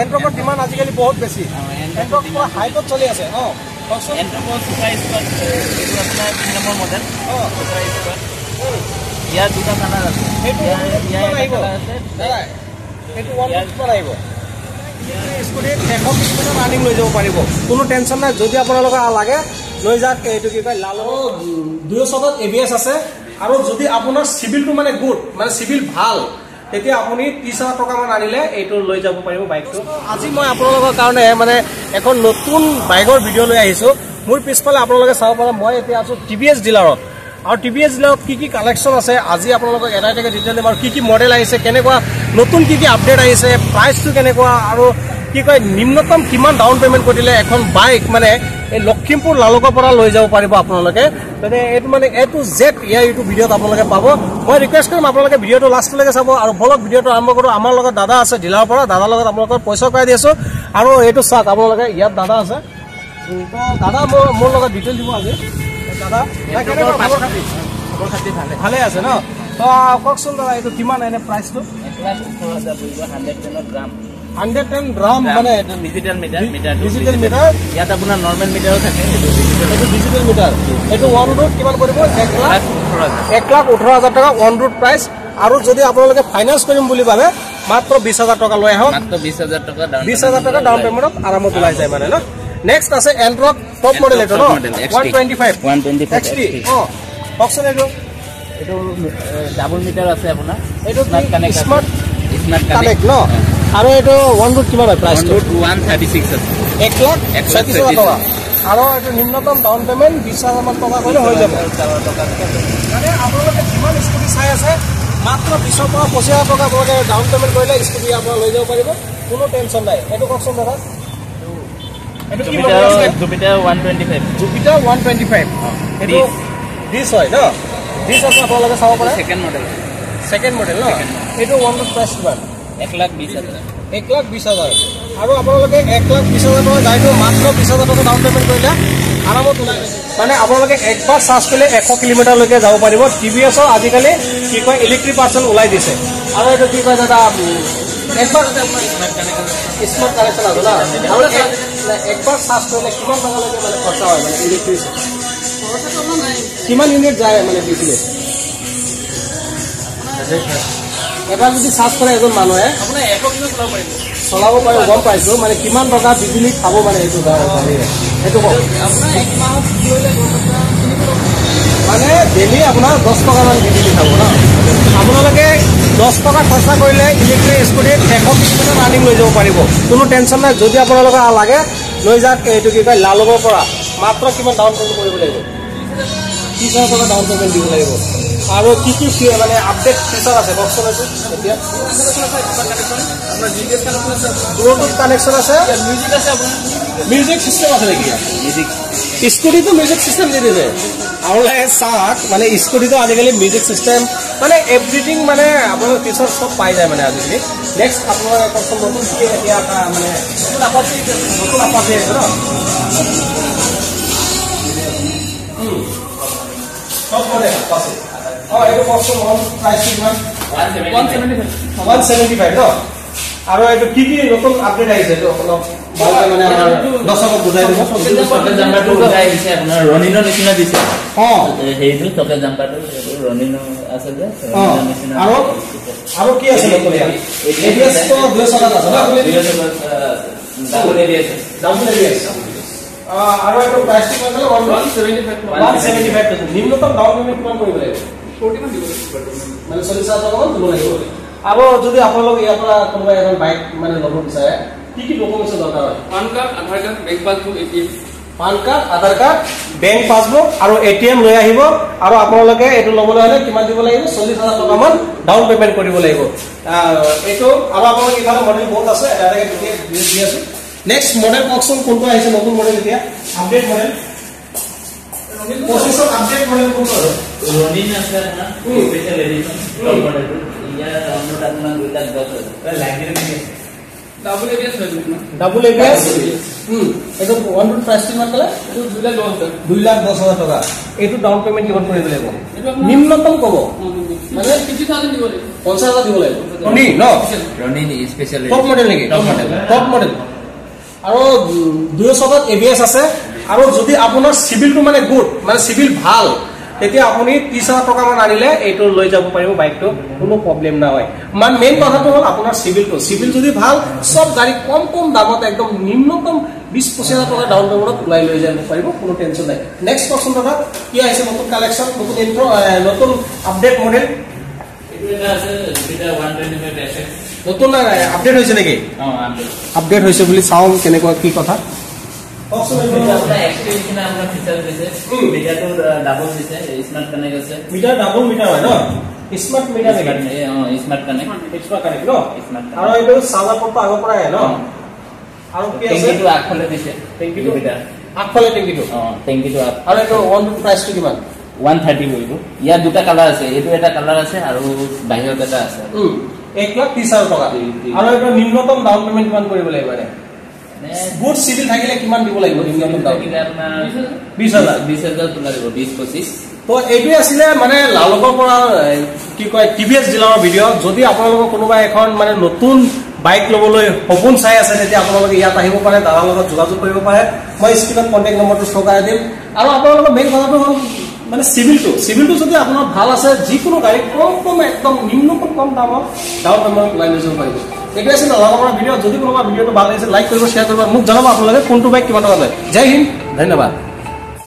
এন্ট্ৰকৰ demand আজিকালি বহুত বেছি এন্ট্ৰক পুৰা হাইটত চলি আছে এন্ট্ৰকৰ ছুপাৰ স্পট এইটো আপোনাৰ 3 নম্বৰ মডেল ছুপাৰ স্পট ইয়াৰ দুটা কালাৰ আছে এইটো আহিব এইটো 1 কিমান আহিব স্কুটিত 100 কিলোমিটাৰ ৰানিং লৈ যাব পাৰিব কোনো টেনশ্যন নাই যদি আপোনালোকৰ লাগে লৈ যাক এইটো কি কয় লাল 200ত ABS আছে আৰু যদি আপোনাৰ সিভিলটো মানে গুড মানে সিভিল ভাল তেতিয়া আপুনি 30,000 টকা মান আনিলে এইটো লৈ যাব পাৰিব বাইকটো আজি মই আপোনালোকৰ কাৰণে মানে এখন নতুন বাইকৰ ভিডিঅ' লৈ আহিছো মোৰ পিছফালে আপোনালোকে চাব পাৰে মই এতিয়া আছো TVS ডিলাৰত আৰু TVS ডিলাৰত কি কালেকশ্যন আছে আজি আপোনালোকক এটাকে ডিটেইল দিম আৰু কি মডেল আহিছে কেনেকুৱা নতুন কি আপডেট আহিছে প্ৰাইচটো কেনেকুৱা আৰু কি কয় নিম্নতম কিমান ডাউন পেমেন্ট কৰিলে এখন বাইক মানে এই লখিমপুৰ লালুকৰ পৰা লৈ যাব পাৰিব আপোনালোকে মানে এইটো মানে A to Z এইটো ভিডিঅ'ত আপোনালোকে পাব মই ৰিকুৱেষ্ট কৰিম আপোনালোকে ভিডিঅ'টো লাষ্টলৈকে চাব আৰু বলক ভিডিঅ'টো আৰম্ভ কৰোঁ আমাৰ লগত দাদা আছে ডিলাৰৰ পৰা দাদাৰ লগত আপোনালোকৰ পইচা কৰাই দি আছো আৰু এইটো চাওক আপোনালোকে ইয়াত দাদা আছে তো দাদা মোৰ লগত ডিটেইল দিব আজি দাদা ভালে আছে ন তো কওকচোন দাদা এইটো কিমান এনে প্ৰাইচটো 1,18,000 গ্ৰাম 110 গ্ৰাম মানে ডিজিটেল মিটাৰ ইয়াত আপোনাৰ নৰ্মেল মিটাৰো থাকে এইটো ডিজিটেল মিটাৰ এইটো ওৱান ৰুট কিমান পৰিব 1,18,000 টকা ওৱান ৰুট প্ৰাইচ আৰু যদি আপোনালোকে ফাইনেন্স কৰিম বুলি ভাবে মাত্ৰ 20,000 টকা লৈ আহক মাত্ৰ 20,000 টকা ডাউন পেমেন্টত আৰামত ওলাই যায় মানে ন নেক্সট আছে এন্ট্ৰক টপ মডেল এইটো ন 125 XT কওকচোন এইটো ডাবল মিটাৰ আছে আপোনাৰ এইটো স্মাৰ্ট কানেক্ট ন আৰু এইটো ওৱান ৰুট কিমান হয় প্ৰাইচটো 136 আছে 1,36,000 টকা আৰু এইটো নিম্নতম ডাউন পেমেন্ট 20,000 মান টকা কৰিলে হৈ যাব মানে আপোনালোকে কিমান স্কুটি চাই আছে মাত্ৰ 20,000 পৰা 25,000 টকা আপোনালোকে ডাউন পেমেন্ট কৰিলে স্কুটি আপোনালোকে লৈ যাব পাৰিব কোনো টেনশ্যন নাই এইটো কওকচোন দাদা এইটো কি মডেল আছে জুপিটাৰ 125 এইটো দিছ হয় ন দিছ আছে আপোনালোকে চাব পাৰে সেকেন্ড মডেল ন এইটো ওৱান ৰুট প্ৰাইচ কিমান 1,20,000 আৰু আপোনালোকে 1,20,000 টকা গাড়ীটো মাত্ৰ 20,000 টকা ডাউন পেমেন্ট কৰিলে আৰামত ওলাই মানে আপোনালোকে একবাৰ চাৰ্জ কৰিলে 100 কিলোমিটাৰলৈকে যাব পাৰিব TVSৰ আজিকালি কি কয় ইলেক্ট্ৰিক পাৰ্চন ওলাই দিছে আৰু এইটো কি কয় দাদা একবাৰ স্মাৰ্ট কানেকশ্যন আছে না আৰু একবাৰ চাৰ্জ কৰিলে কিমান টকালৈকে মানে খৰচা হয় মানে ইলেক্ট্ৰিক কিমান ইউনিট যায় মানে বিজলি এবাৰ যদি চাৰ্জ কৰে এজন মানুহে আপোনাৰ 100 কিলো চলাব পাৰিব গম পাইছো মানে কিমান টকা বিজুলী খাব মানে এইটো সেইটো আপোনাৰ এক মাহত মানে ডেইলি আপোনাৰ 10 টকা মান বিজুলী খাব ন আপোনালোকে 10 টকা খৰচা কৰিলে ইলেক্ট্ৰিক স্কুটিত 100 কিলোমিটাৰ ৰানিং লৈ যাব পাৰিব কোনো টেনশ্যন নাই যদি আপোনালোকে লাগে লৈ যাক এইটো কি কয় লালুকৰ পৰা মাত্ৰ কিমান ডাউন পেমেন্ট কৰিব লাগিব 30,000 টকা ডাউন পেমেন্ট দিব লাগিব আৰু কি মানে আপডেট ফিচাৰ আছে কওকচোন এতিয়া আপোনাৰ জিপিএছ কানেকশ্যন আছে ব্লুটুথ কানেকশ্যন আছে মিউজিক আছে আপোনাৰ মিউজিক সিস্টেম আছে নেকি মিউজিক স্কুটিটো মিউজিক সিস্টেম দি দিছে আৰু চাওক মানে স্কুটিটো আজিকালি মিউজিক সিস্টেম মানে এভৰিথিং মানে আপোনাৰ ফিচাৰ সব পাই যায় মানে আজিকালি নেক্সট আপোনাৰ কওকচোন নতুন কি এতিয়া মানে নতুন আপাচি আছে ন সব মানে আপাচি এইটো কষ্ট প্ৰাইচ কিমান 175 ন আৰু এইটো কি নতুন আপডেট আহিছে এইটো অলপ মানে আমাৰ দৰ্শকক বুজাই দিব টকে জাম্পাৰটো বুজাই দিছে আপোনাৰ ৰনিনৰ নিচিনা দিছে হেৰিটো টকে জাম্পাৰটো ৰনিনো আছে যে আৰু কি আছে নতুন ABS তো 200 আছে না ডাবল ABS আৰু এইটো প্ৰাইচ কিমান হ'ল 175 নিম্নতম ডাউন পেমেন্ট কিমান কৰিব লাগিব 40 মান দিব মানে 40,000 টকা মান দিব লাগিব আৰু যদি আপোনালোক ইয়াৰ পৰা কোনোবা এখন বাইক মানে ল'ব বিচাৰে কি ডকুমেন্টছ দৰকাৰ হয় PAN card Aadhaar card bank passbook ATM PAN card Aadhaar card bank passbook আৰু ATM লৈ আহিব আৰু আপোনালোকে এইটো ল'বলৈ হলে কিমান দিব লাগিব 40,000 টকা মান ডাউন পেমেন্ট কৰিব লাগিব এইটো আৰু আপোনালোক ইফালে মডেল বহুত আছে এটাকে দি আছে নেক্সট মডেল কওকচোন কোনটো আহিছে নতুন মডেল এতিয়া আপডেট মডেল প্ৰসেসৰ আপডেট মডেল কোনটো আছে ৰনিন আছে না স্পেশাল এডিশন টপ মডেল ইয়াৰ দামটো আপোনাৰ 2,10,000 লাইব্ৰেৰী আছে ডাবল এবিএস হয় না ডাবল এবিএস এইটো ওয়ান রুট প্রাইস কিমান কলে এইটো 2,10,000 টকা এইটো ডাউন পেমেন্ট কিমান কৰিব লাগিব নিম্নতম কব মানে 50,000 দিব লাগিব 50,000 দিব লাগিব ৰনি ন ৰনি স্পেশাল টপ মডেল নেকি টপ মডেল টপ মডেল আৰু 200 এবিএস আছে আৰু যদি আপোনাৰ সিভিলটো মানে গুড মানে সিভিল ভাল তেতিয়া আপুনি 30,000 টকা মান আনিলে এইটো লৈ যাব পাৰিব বাইকটো কোনো প্ৰবলেম না হয় মান মেইন কথাটো হ'ল আপোনাৰ সিভিলটো সিভিল যদি ভাল সব গাড়ী কম কম দামত একদম নিম্নতম 20-25,000 টকা ডাউন পেমেন্টত ওলাই লৈ যাব পাৰিব কোনো টেনচন নাই নেক্সট কোৱেশ্চন দাদা কি আহিছে নতুন কালেকচন নতুন ইন্ট্ৰো নতুন আপডেট মডেল এইটো এটা আছে জুপিটাৰ 125 এসএক্স নতুন আপডেট হৈছে নেকি আপডেট হৈছে বুলি চাও কেনেকুৱা কি কথা মিটাৰ ডাবল মিটাৰ হয় ন smart meter smart connect smart connect ন আৰু এইটো চাৰ্জাৰ পৰ্ট আগৰ পৰা আহে ন আৰু কি আছে টেংকিটো আগফালে দিছে টেংকিটো আগফালে টেংকিটো টেংকিটো আৰু এইটো ওৱান প্ৰাইচটো কিমান 130 বহিব ইয়াৰ দুটা কালাৰ আছে এইটো এটা কালাৰ আছে আৰু বাহিৰত এটা আছে 1,30,000 টকা আৰু এইটো নিম্নতম ডাউন পেমেন্ট কিমান কৰিব লাগিব মানে গুড সিভিল থাকিলে কিমান দিব লাগিব নিম্নতম ডাউন 20,000 তোলা দিব 20-25 তো এইটোৱে আছিলে মানে লালগৰ পৰা কি কয় টিভিএছ ডিলাৰৰ ভিডিঅ' যদি আপোনালোকৰ কোনোবা এখন মানে নতুন বাইক ল'বলৈ সপোন চাই আছে তেতিয়া আপোনালোকে ইয়াত আহিব পাৰে দাদাৰ লগত যোগাযোগ কৰিব পাৰে মই স্ক্ৰীনত কণ্টেক্ট নম্বৰটো শ্ব'কাই দিম আৰু আপোনালোকৰ মেইন কথাটো হ'ল মানে সিভিলটো যদি আপোনাৰ ভাল আছে যিকোনো গাড়ী কম একদম নিম্নতম কম দামত ডাউন পেমেন্ট ওলাই লৈ যাব পাৰিব এইটোৱে আছিল লালগৰ পৰা ভিডিঅ' যদি কোনোবা ভিডিঅ'টো ভাল লাগিছে লাইক কৰিব শ্বেয়াৰ কৰিব মোক জনাব আপোনালোকে কোনটো বাইক কিমান টকা লয় জয় হিন্দ ধন্যবাদ